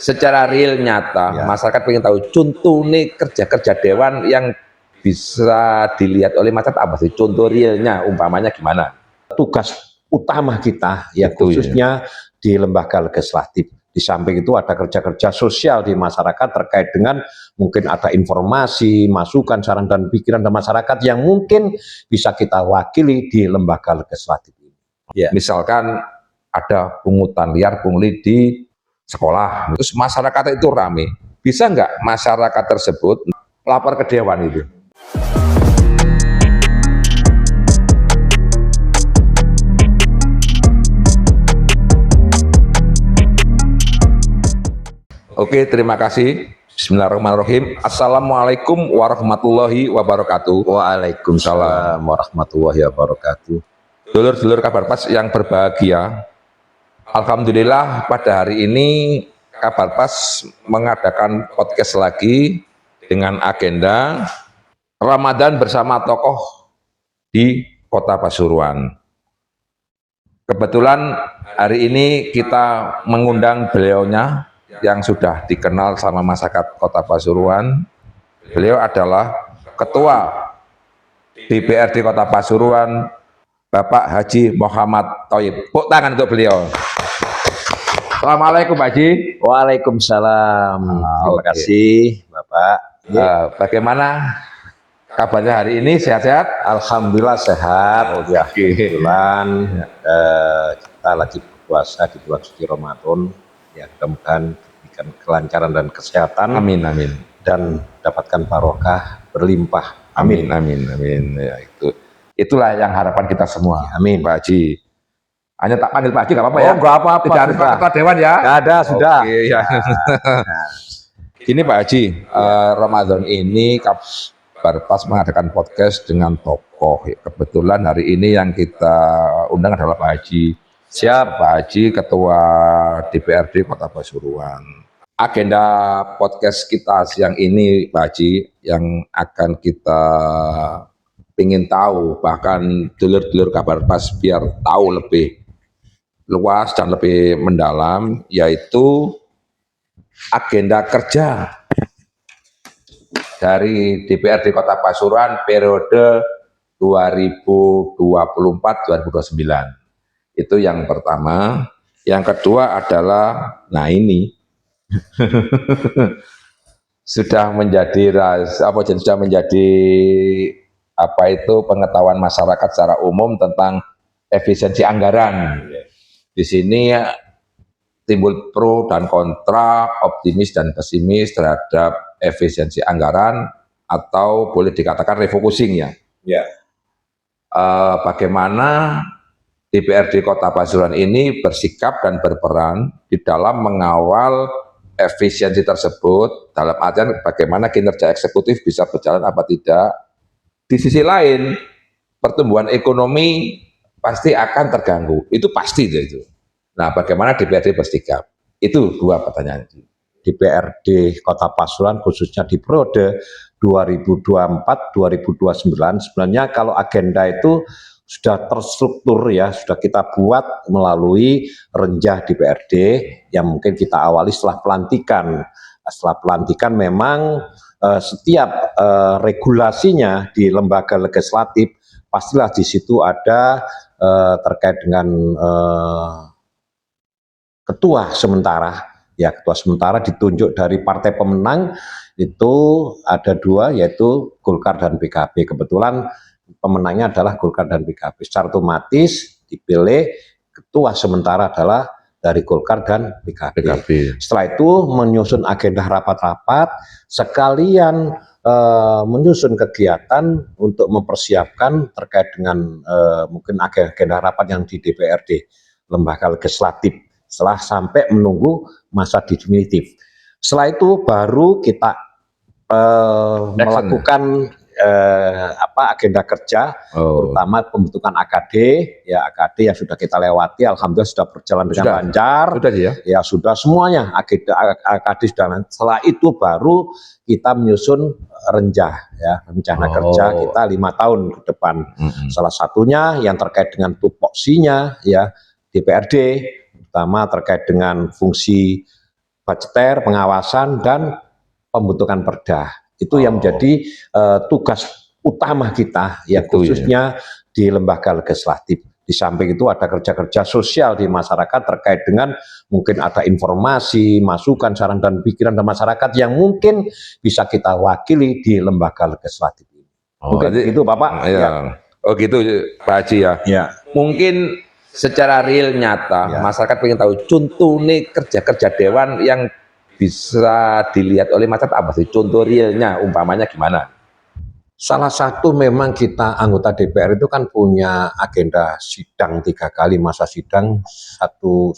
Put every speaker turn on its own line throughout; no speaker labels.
secara real nyata masyarakat pengen tahu contoh nih kerja-kerja dewan yang bisa dilihat oleh masyarakat apa sih, contoh realnya umpamanya gimana?
Tugas utama kita ya khususnya di lembaga legislatif. Di samping itu ada kerja-kerja sosial di masyarakat terkait dengan mungkin ada informasi, masukan, saran dan pikiran dari masyarakat yang mungkin bisa kita wakili di lembaga legislatif ini.
Ya. Misalkan ada pungutan liar, pungli di sekolah, terus masyarakat itu rame, bisa nggak masyarakat tersebut lapor ke dewan itu? Oke, terima kasih. Bismillahirrahmanirrahim. Assalamualaikum warahmatullahi wabarakatuh.
Waalaikumsalam warahmatullahi wabarakatuh.
Dulur-dulur Kabar Pas yang berbahagia, alhamdulillah pada hari ini Kabar Pas mengadakan podcast lagi dengan agenda Ramadan bersama tokoh di Kota Pasuruan. Kebetulan hari ini kita mengundang beliaunya yang sudah dikenal sama masyarakat Kota Pasuruan. Beliau adalah Ketua DPRD Kota Pasuruan, Bapak Haji Muhammad Thoyib. Tepuk tangan untuk beliau. Assalamualaikum Pak Haji.
Waalaikumsalam. Terima kasih Bapak.
Bagaimana kabarnya hari ini, sehat-sehat?
Alhamdulillah sehat. Ya, kebetulan kita lagi berpuasa di bulan suci Ramadan. Ya, mudah-mudahan diberikan kelancaran dan kesehatan.
Amin, amin.
Dan dapatkan barokah berlimpah.
Amin, amin, amin. Ya, itulah yang harapan kita semua.
Ya, amin.
Pak Haji. Hanya tak panggil Pak Haji, nggak apa-apa ya?
Oh, nggak apa-apa.
Tidak harus Pak Ketua Dewan ya?
Nggak ada, sudah.
Oke, ya. Gini Pak Haji, Ramadan ini Kabar Pas mengadakan podcast dengan tokoh. Kebetulan hari ini yang kita undang adalah Pak Haji. Siap, Pak Haji, Ketua DPRD Kota Pasuruan. Agenda podcast kita siang ini, Pak Haji, yang akan kita ingin tahu, bahkan dulur-dulur Kabar Pas biar tahu lebih luas dan lebih mendalam, yaitu agenda kerja dari DPRD Kota Pasuruan periode 2024-2029. Itu yang pertama. Yang kedua adalah, nah ini sudah menjadi pengetahuan masyarakat secara umum tentang efisiensi anggaran. Di sini timbul pro dan kontra, optimis dan pesimis terhadap efisiensi anggaran, atau boleh dikatakan refocusing ya. Bagaimana DPRD Kota Pasuruan ini bersikap dan berperan di dalam mengawal efisiensi tersebut, dalam artian bagaimana kinerja eksekutif bisa berjalan apa tidak. Di sisi lain, pertumbuhan ekonomi pasti akan terganggu, itu pasti itu. Nah, bagaimana DPRD bersikap? Itu dua pertanyaan.
DPRD Kota Pasuruan khususnya di periode 2024-2029, sebenarnya kalau agenda itu sudah terstruktur ya, sudah kita buat melalui renjah DPRD yang mungkin kita awali setelah pelantikan. Setelah pelantikan memang setiap regulasinya di lembaga legislatif pastilah di situ ada terkait dengan ketua sementara. Ya, ketua sementara ditunjuk dari partai pemenang, itu ada dua, yaitu Golkar dan PKB. Kebetulan pemenangnya adalah Golkar dan PKB. Secara otomatis dipilih ketua sementara adalah dari Golkar dan PKB. Setelah itu menyusun agenda rapat-rapat, sekalian menyusun kegiatan untuk mempersiapkan terkait dengan mungkin agenda rapat yang di DPRD, lembaga legislatif, setelah sampai menunggu masa definitif. Setelah itu baru kita melakukan agenda kerja, terutama pembentukan AKD, ya AKD yang sudah kita lewati, alhamdulillah sudah berjalan dengan lancar. Ya sudah semuanya agenda AKD sudah. Setelah itu baru kita menyusun renjah, ya rencana kerja kita 5 tahun ke depan. Salah satunya yang terkait dengan tupoksinya, ya DPRD, terutama terkait dengan fungsi budgeter, pengawasan, dan pembentukan perda. Itu yang menjadi tugas utama kita, ya
Itu,
khususnya di lembaga legislatif. Di samping itu ada kerja-kerja sosial di masyarakat terkait dengan mungkin ada informasi, masukan, saran dan pikiran dari masyarakat yang mungkin bisa kita wakili di lembaga legislatif ini. Mungkin itu Bapak.
Ya. Oh gitu Pak Haji ya.
Ya.
Mungkin secara real nyata masyarakat ingin tahu contoh nih kerja-kerja dewan yang bisa dilihat oleh masyarakat apa sih? Contoh realnya umpamanya gimana?
Salah satu memang kita anggota DPR itu kan punya agenda sidang 3 kali, masa sidang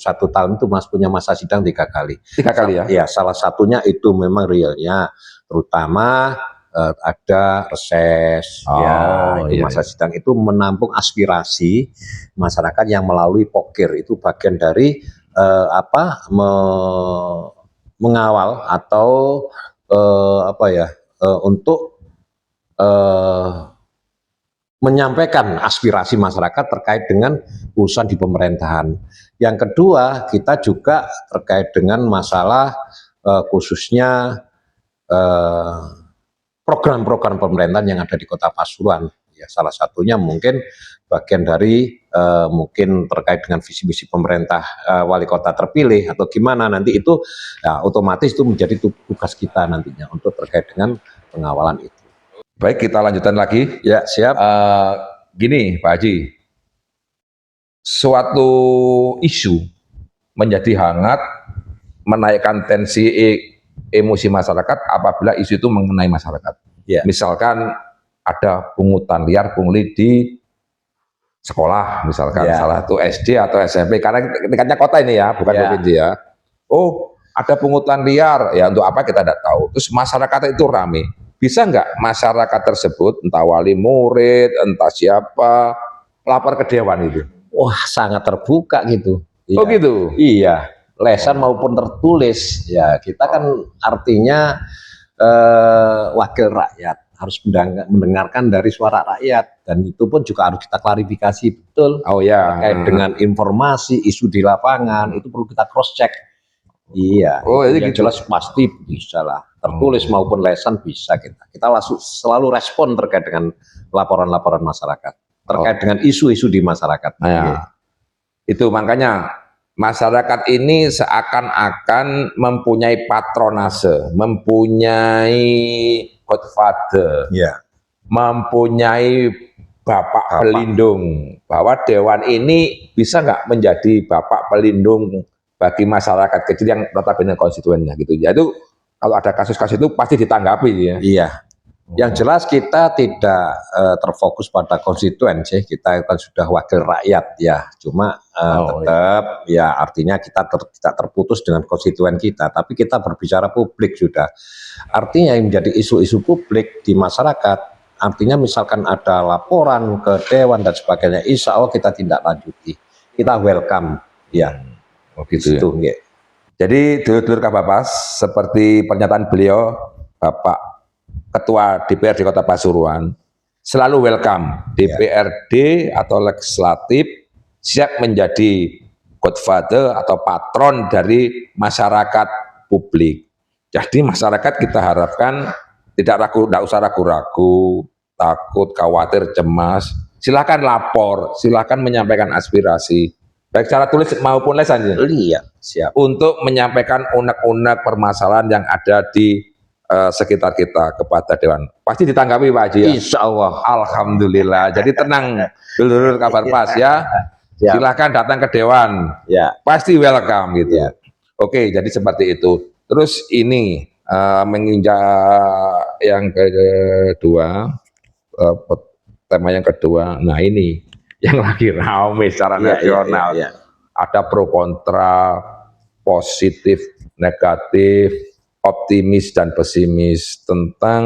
satu tahun itu punya masa sidang 3 kali.
3 kali ya?
Ya, salah satunya itu memang realnya, terutama ada reses, masa sidang itu menampung aspirasi masyarakat yang melalui pokir, itu bagian dari mengawal atau untuk menyampaikan aspirasi masyarakat terkait dengan urusan di pemerintahan. Yang kedua, kita juga terkait dengan masalah khususnya program-program pemerintahan yang ada di Kota Pasuruan. Ya, salah satunya mungkin bagian dari mungkin terkait dengan visi misi pemerintah wali kota terpilih atau gimana nanti itu, ya, otomatis itu menjadi tugas kita nantinya untuk terkait dengan pengawalan itu.
Baik, kita lanjutkan lagi.
Ya, siap.
Gini Pak Haji, suatu isu menjadi hangat, menaikkan tensi emosi masyarakat apabila isu itu mengenai masyarakat.
Ya.
Misalkan ada pungutan liar, pungli di sekolah, misalkan salah satu SD atau SMP, karena tingkatnya kota ini ya, bukan provinsi ya. Oh, ada pungutan liar, ya untuk apa kita tidak tahu. Terus masyarakat itu rame. Bisa nggak masyarakat tersebut, entah wali murid, entah siapa, lapor ke dewan itu?
Wah, sangat terbuka gitu.
Oh
iya.
gitu?
Iya, lesan maupun tertulis. Ya, kita kan artinya wakil rakyat, harus mendengarkan dari suara rakyat. Dan itu pun juga harus kita klarifikasi betul.
Oh ya.
Terkait dengan informasi, isu di lapangan, itu perlu kita cross check. Iya, yang gitu. Jelas pasti bisa lah. Tertulis maupun lesan bisa kita langsung selalu respon terkait dengan laporan-laporan masyarakat terkait dengan isu-isu di masyarakat.
Itu makanya masyarakat ini seakan-akan mempunyai patronase, mempunyai godfather, mempunyai bapak pelindung, bahwa dewan ini bisa nggak menjadi bapak pelindung bagi masyarakat kecil yang notabene konstituennya gitu ya. Itu kalau ada kasus-kasus itu pasti ditanggapi ya.
Iya. Yang jelas kita tidak terfokus pada konstituen sih, kita kan sudah wakil rakyat ya. Cuma tetap ya artinya kita tidak terputus dengan konstituen kita, tapi kita berbicara publik sudah. Artinya yang menjadi isu-isu publik di masyarakat, artinya misalkan ada laporan ke dewan dan sebagainya, insya Allah kita tindak lanjuti, kita welcome ya.
Oh gitu ya. Jadi dulur-dulur Kabapas, seperti pernyataan beliau, Bapak Ketua DPRD Kota Pasuruan, selalu welcome. DPRD atau legislatif siap menjadi godfather atau patron dari masyarakat publik. Jadi masyarakat kita harapkan tidak usah ragu-ragu, takut, khawatir, cemas. Silakan lapor, silakan menyampaikan aspirasi. Baik secara tulis maupun lesan.
Iya, siap.
Untuk menyampaikan unek-unek permasalahan yang ada di sekitar kita kepada dewan. Pasti ditanggapi Pak Haji ya?
Insya Allah.
Alhamdulillah. Jadi tenang dulur Kabar Pas ya. Silahkan datang ke dewan.
Ya.
Pasti welcome gitu. Ya. Oke, jadi seperti itu. Terus ini menginjak yang kedua, tema yang kedua. Nah ini yang lagi ramai secara nasional. Ada pro kontra, positif, negatif, optimis dan pesimis tentang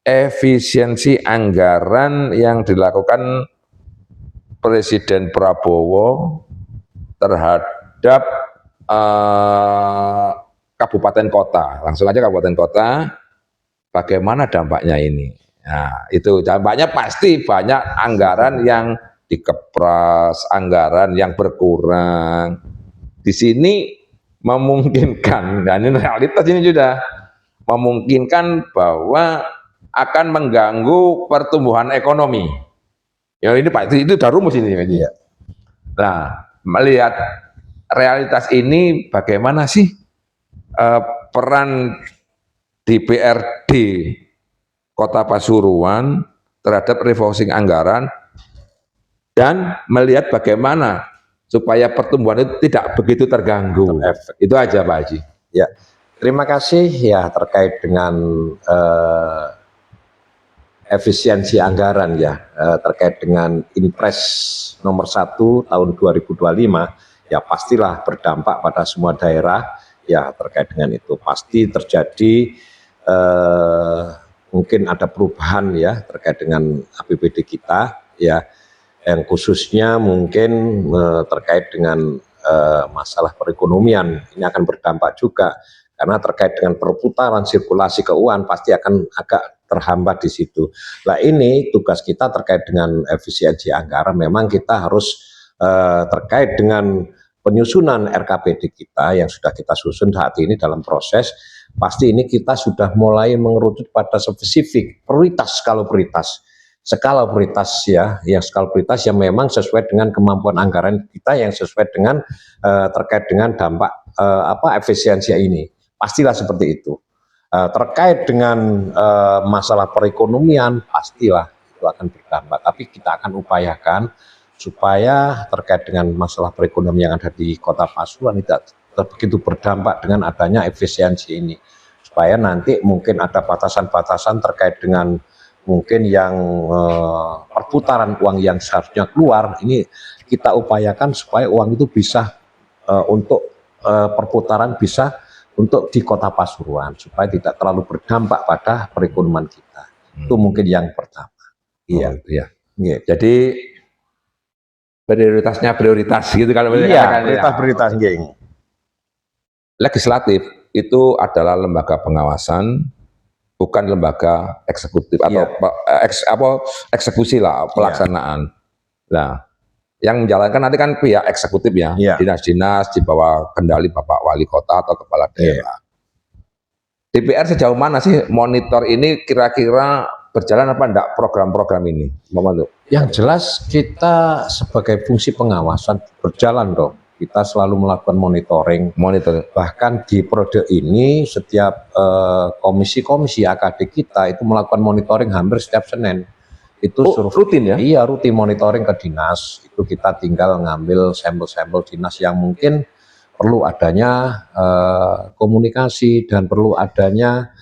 efisiensi anggaran yang dilakukan Presiden Prabowo terhadap kabupaten kota. Langsung aja kabupaten kota, bagaimana dampaknya ini? Nah, itu dampaknya pasti banyak anggaran yang dikepras, anggaran yang berkurang. Di sini memungkinkan, dan ini realitas ini sudah memungkinkan bahwa akan mengganggu pertumbuhan ekonomi. Ya ini Pak, itu udah rumus ini.
Iya.
Nah, melihat realitas ini, bagaimana sih peran DPRD Kota Pasuruan terhadap refocusing anggaran, dan melihat bagaimana supaya pertumbuhan itu tidak begitu terganggu. Itu aja Pak Haji.
Ya, terima kasih ya terkait dengan efisiensi anggaran ya, terkait dengan Inpres nomor 1 tahun 2025, ya pastilah berdampak pada semua daerah ya. Terkait dengan itu pasti terjadi mungkin ada perubahan ya terkait dengan APBD kita ya, yang khususnya mungkin terkait dengan masalah perekonomian. Ini akan berdampak juga karena terkait dengan perputaran sirkulasi keuangan pasti akan agak terhambat di situ. Nah ini tugas kita terkait dengan efisiensi anggaran, memang kita harus terkait dengan penyusunan RKPD kita yang sudah kita susun saat ini dalam proses. Pasti ini kita sudah mulai mengerucut pada spesifik prioritas, skala prioritas ya, yang skala prioritas yang memang sesuai dengan kemampuan anggaran kita, yang sesuai dengan terkait dengan dampak efisiensi ini. Pastilah seperti itu. Terkait dengan masalah perekonomian, pastilah itu akan berdampak. Tapi kita akan upayakan supaya terkait dengan masalah perekonomian yang ada di Kota Pasuruan tidak begitu berdampak dengan adanya efisiensi ini, supaya nanti mungkin ada batasan-batasan terkait dengan mungkin yang perputaran uang yang seharusnya keluar, ini kita upayakan supaya uang itu bisa untuk perputaran bisa untuk di Kota Pasuruan, supaya tidak terlalu berdampak pada perekonomian kita. Itu mungkin yang pertama. Iya.
Iya.
Iya.
Jadi prioritasnya prioritas gitu kalau
prioritas geng.
Legislatif itu adalah lembaga pengawasan, bukan lembaga eksekutif atau eksekusi lah, pelaksanaan. Nah, yang menjalankan nanti kan pihak eksekutif ya, dinas-dinas di bawah kendali Bapak Wali Kota atau Kepala Daerah. DPR sejauh mana sih monitor ini, kira-kira berjalan apa enggak program-program ini?
Yang jelas kita sebagai fungsi pengawasan berjalan dong. Kita selalu melakukan monitoring. Bahkan di periode ini setiap komisi-komisi AKD kita itu melakukan monitoring hampir setiap Senin. Itu
rutin ya?
Iya, rutin monitoring ke dinas. Itu kita tinggal ngambil sampel-sampel dinas yang mungkin perlu adanya komunikasi dan perlu adanya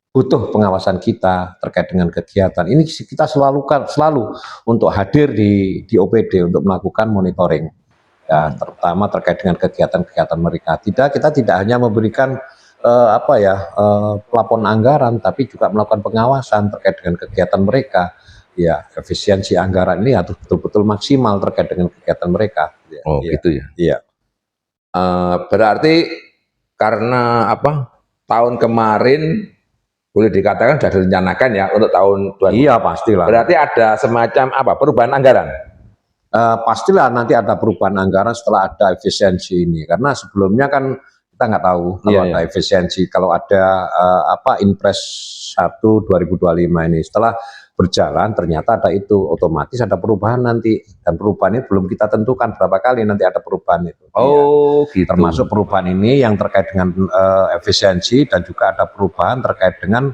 butuh pengawasan kita terkait dengan kegiatan. Ini kita selalu untuk hadir di OPD untuk melakukan monitoring, ya, terutama terkait dengan kegiatan-kegiatan mereka. Kita tidak hanya memberikan pelapon anggaran, tapi juga melakukan pengawasan terkait dengan kegiatan mereka. Ya, efisiensi anggaran ini harus betul-betul maksimal terkait dengan kegiatan mereka. Ya,
oh, ya. Gitu ya.
Iya.
Berarti karena tahun kemarin boleh dikatakan sudah direncanakan ya untuk tahun 2020.
Iya, pastilah.
Berarti ada semacam perubahan anggaran?
Pastilah nanti ada perubahan anggaran setelah ada efisiensi ini, karena sebelumnya kan kita nggak tahu kalau ada efisiensi, kalau ada Inpres 1 2025 ini setelah berjalan ternyata ada itu, otomatis ada perubahan nanti, dan perubahan ini belum kita tentukan berapa kali nanti ada perubahan itu.
Gitu.
Termasuk perubahan ini yang terkait dengan efisiensi, dan juga ada perubahan terkait dengan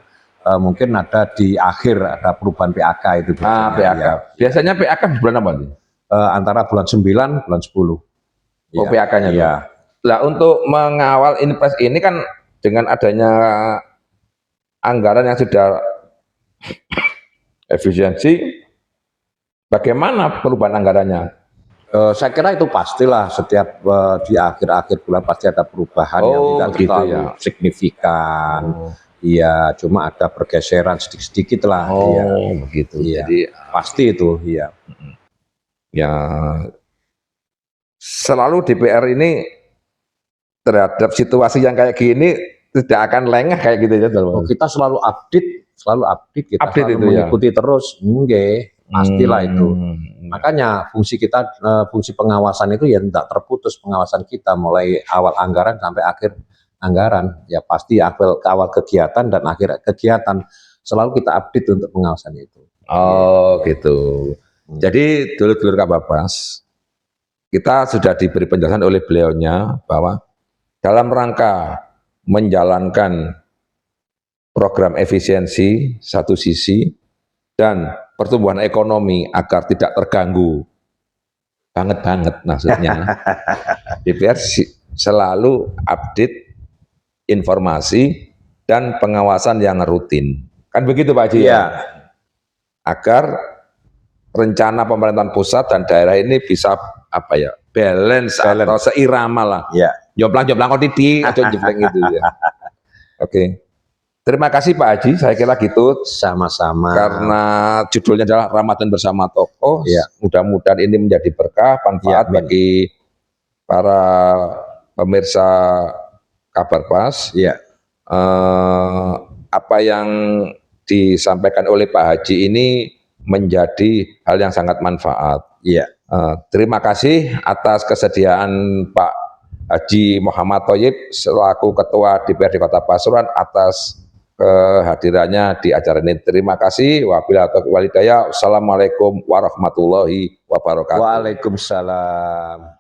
mungkin ada di akhir ada perubahan PAK itu.
PAK. Ya. Biasanya PAK bulan apa nih?
Antara bulan 9, bulan 10.
Oh, PAK-nya. Iya. Nah, untuk mengawal Inpres ini kan dengan adanya anggaran yang sudah efisiensi, bagaimana perubahan anggarannya?
Saya kira itu pastilah setiap di akhir-akhir bulan pasti ada perubahan yang tidak terlalu signifikan. Iya, cuma ada pergeseran sedikit-sedikit lah.
Begitu.
Iya.
Jadi
pasti itu. Iya.
Ya, selalu DPR ini terhadap situasi yang kayak gini tidak akan lengah kayak gitu ya.
Kita selalu update, kita selalu
itu
mengikuti terus. pastilah itu. Makanya fungsi kita, fungsi pengawasan itu ya tidak terputus pengawasan kita mulai awal anggaran sampai akhir anggaran. Ya pasti awal kegiatan dan akhir kegiatan selalu kita update untuk pengawasan itu.
Oh gitu. Jadi dulur-dulur Kabarbas, kita sudah diberi penjelasan oleh beliaunya bahwa dalam rangka menjalankan program efisiensi satu sisi dan pertumbuhan ekonomi agar tidak terganggu banget maksudnya, DPR selalu update informasi dan pengawasan yang rutin. Kan begitu Pak Haji ya? Agar rencana pemerintahan pusat dan daerah ini bisa apa ya, balance. Atau seirama lah.
Ya.
Jomplang-jomplang kok titik, atau jempleng gitu ya. Oke. Terima kasih Pak Haji, saya kira gitu.
Sama-sama.
Karena judulnya adalah Ramadan Bersama Tokoh.
Ya.
Mudah-mudahan ini menjadi berkah, manfaat bagi para pemirsa Kabarbas.
Ya.
Apa yang disampaikan oleh Pak Haji ini menjadi hal yang sangat manfaat.
Iya.
Terima kasih atas kesediaan Pak Haji Muhammad Thoyib selaku Ketua DPRD Kota Pasuruan atas kehadirannya di acara ini. Terima kasih. Wabillahi taufiq wal hidayah. Wassalamualaikum warahmatullahi wabarakatuh.
Waalaikumsalam.